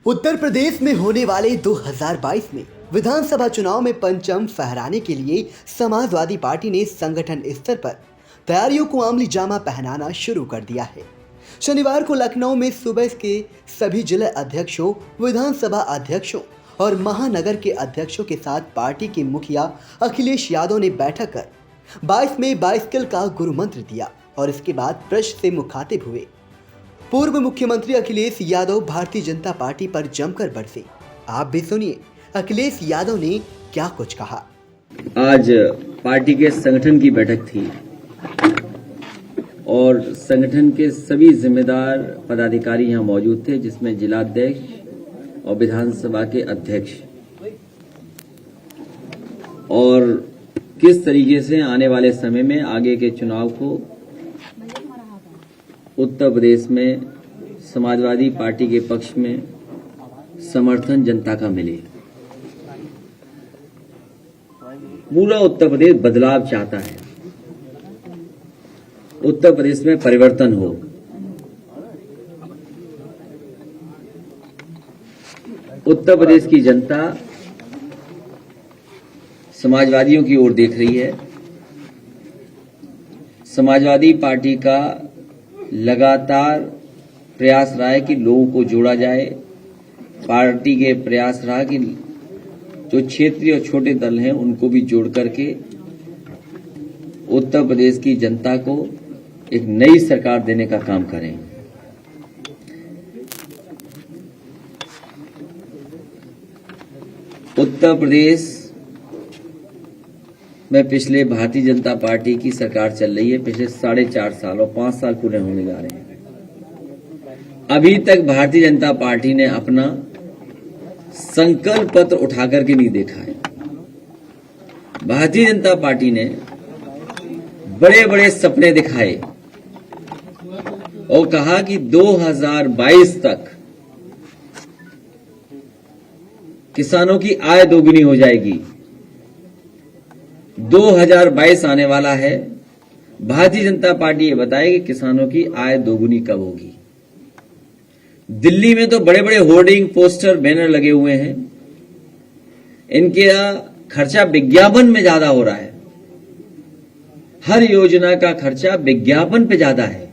उत्तर प्रदेश में होने वाले 2022 में विधानसभा चुनाव में परचम फहराने के लिए समाजवादी पार्टी ने संगठन स्तर पर तैयारियों को अमली जामा पहनाना शुरू कर दिया है। शनिवार को लखनऊ में सुबह के सभी जिला अध्यक्षों, विधानसभा अध्यक्षों और महानगर के अध्यक्षों के साथ पार्टी के मुखिया अखिलेश यादव ने बैठक कर 22 में बाइसिकल का गुरु मंत्र दिया और इसके बाद प्रेस से मुखातिब हुए। पूर्व मुख्यमंत्री अखिलेश यादव भारतीय जनता पार्टी पर जमकर बरसे। आप भी सुनिए अखिलेश यादव ने क्या कुछ कहा। आज पार्टी के संगठन की बैठक थी और संगठन के सभी जिम्मेदार पदाधिकारी यहां मौजूद थे, जिसमें जिलाध्यक्ष और विधानसभा के अध्यक्ष, और किस तरीके से आने वाले समय में आगे के चुनाव को उत्तर प्रदेश में समाजवादी पार्टी के पक्ष में समर्थन जनता का मिले। पूरा उत्तर प्रदेश बदलाव चाहता है, उत्तर प्रदेश में परिवर्तन हो। उत्तर प्रदेश की जनता समाजवादियों की ओर देख रही है। समाजवादी पार्टी का लगातार प्रयास रहा है कि लोगों को जोड़ा जाए। पार्टी के प्रयास रहा कि जो क्षेत्रीय और छोटे दल हैं उनको भी जोड़ करके उत्तर प्रदेश की जनता को एक नई सरकार देने का काम करें। उत्तर प्रदेश में पिछले भारतीय जनता पार्टी की सरकार चल रही है, पिछले 4.5 साल और 5 साल पूरे होने जा रहे हैं। अभी तक भारतीय जनता पार्टी ने अपना संकल्प पत्र उठा करके नहीं देखा है। भारतीय जनता पार्टी ने बड़े बड़े सपने दिखाए और कहा कि 2022 तक किसानों की आय दोगुनी हो जाएगी। 2022 आने वाला है, भारतीय जनता पार्टी ये बताए कि किसानों की आय दोगुनी कब होगी। दिल्ली में तो बड़े बड़े होर्डिंग, पोस्टर, बैनर लगे हुए हैं। इनके खर्चा विज्ञापन में ज्यादा हो रहा है। हर योजना का खर्चा विज्ञापन पे ज्यादा है।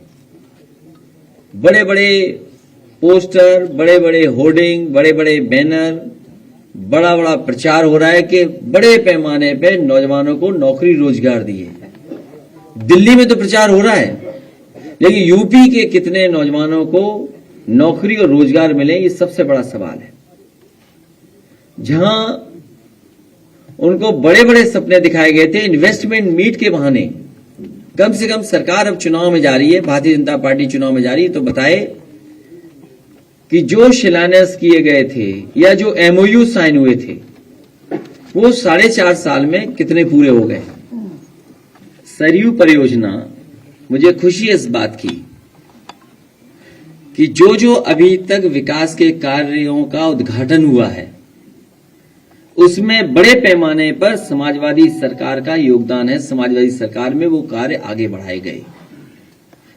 बड़े बड़े पोस्टर, बड़े बड़े होर्डिंग, बड़े बड़े बैनर, बड़ा बड़ा प्रचार हो रहा है कि बड़े पैमाने पे नौजवानों को नौकरी रोजगार दिए। दिल्ली में तो प्रचार हो रहा है, लेकिन यूपी के कितने नौजवानों को नौकरी और रोजगार मिले, ये सबसे बड़ा सवाल है। जहां उनको बड़े बड़े सपने दिखाए गए थे इन्वेस्टमेंट मीट के बहाने, कम से कम सरकार अब चुनाव में जा रही है, भारतीय जनता पार्टी चुनाव में जा रही है, तो बताए कि जो शिलान्यास किए गए थे या जो एमओयू साइन हुए थे वो 4.5 साल में कितने पूरे हो गए। सरयू परियोजना, मुझे खुशी है इस बात की कि जो अभी तक विकास के कार्यों का उद्घाटन हुआ है उसमें बड़े पैमाने पर समाजवादी सरकार का योगदान है। समाजवादी सरकार में वो कार्य आगे बढ़ाए गए।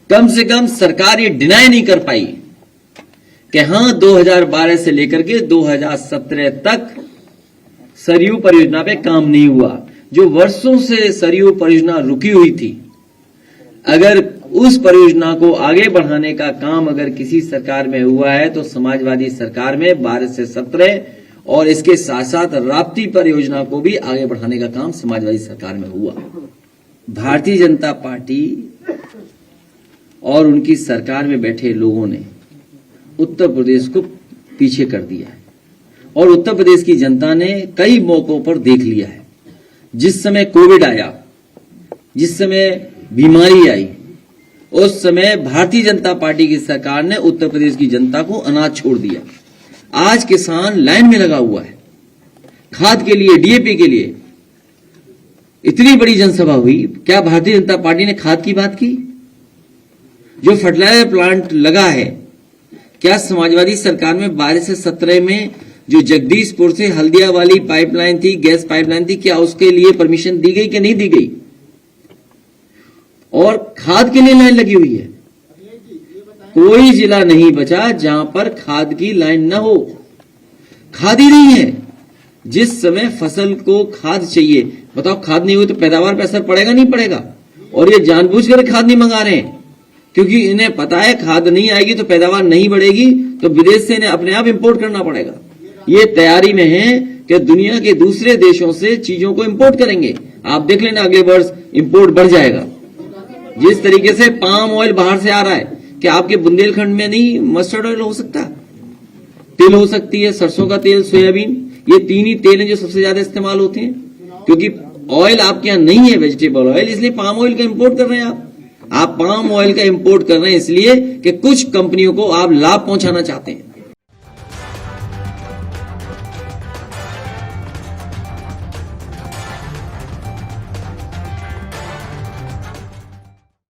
कम से कम सरकार ये डिनाई नहीं कर पाई कि हां 2012 से लेकर के 2017 तक सरयू परियोजना पे काम नहीं हुआ। जो वर्षों से सरयू परियोजना रुकी हुई थी, अगर उस परियोजना को आगे बढ़ाने का काम अगर किसी सरकार में हुआ है तो समाजवादी सरकार में 12 से 17 और इसके साथ साथ राप्ती परियोजना को भी आगे बढ़ाने का काम समाजवादी सरकार में हुआ। भारतीय जनता पार्टी और उनकी सरकार में बैठे लोगों ने उत्तर प्रदेश को पीछे कर दिया है और उत्तर प्रदेश की जनता ने कई मौकों पर देख लिया है। जिस समय कोविड आया, जिस समय बीमारी आई, उस समय भारतीय जनता पार्टी की सरकार ने उत्तर प्रदेश की जनता को अनाथ छोड़ दिया। आज किसान लाइन में लगा हुआ है खाद के लिए, डीएपी के लिए। इतनी बड़ी जनसभा हुई, क्या भारतीय जनता पार्टी ने खाद की बात की? जो फर्टिलाइजर प्लांट लगा है, क्या समाजवादी सरकार में 12 से 17 में जो जगदीशपुर से हल्दिया वाली पाइपलाइन थी, गैस पाइपलाइन थी, क्या उसके लिए परमिशन दी गई कि नहीं दी गई? और खाद के लिए लाइन लगी हुई है। कोई जिला नहीं बचा जहां पर खाद की लाइन न हो। खाद ही नहीं है। जिस समय फसल को खाद चाहिए, बताओ खाद नहीं हुई तो पैदावार पे असर पड़ेगा नहीं पड़ेगा? और ये जानबूझकर खाद नहीं मंगा रहे हैं, क्योंकि इन्हें पता है खाद नहीं आएगी तो पैदावार नहीं बढ़ेगी, तो विदेश से इन्हें अपने आप इंपोर्ट करना पड़ेगा। ये तैयारी में है कि दुनिया के दूसरे देशों से चीजों को इंपोर्ट करेंगे। आप देख लेना अगले वर्ष इंपोर्ट बढ़ जाएगा। जिस तरीके से पाम ऑयल बाहर से आ रहा है, क्या आपके बुंदेलखंड में नहीं मस्टर्ड ऑयल हो सकता? तिल हो सकती है, सरसों का तेल, सोयाबीन, ये तीन ही तेल हैं जो सबसे ज्यादा इस्तेमाल होते हैं। क्योंकि ऑयल आपके यहाँ नहीं है वेजिटेबल ऑयल, इसलिए पाम ऑयल का इंपोर्ट कर रहे हैं आप पाम ऑयल का इंपोर्ट कर रहे हैं इसलिए कि कुछ कंपनियों को आप लाभ पहुंचाना चाहते हैं।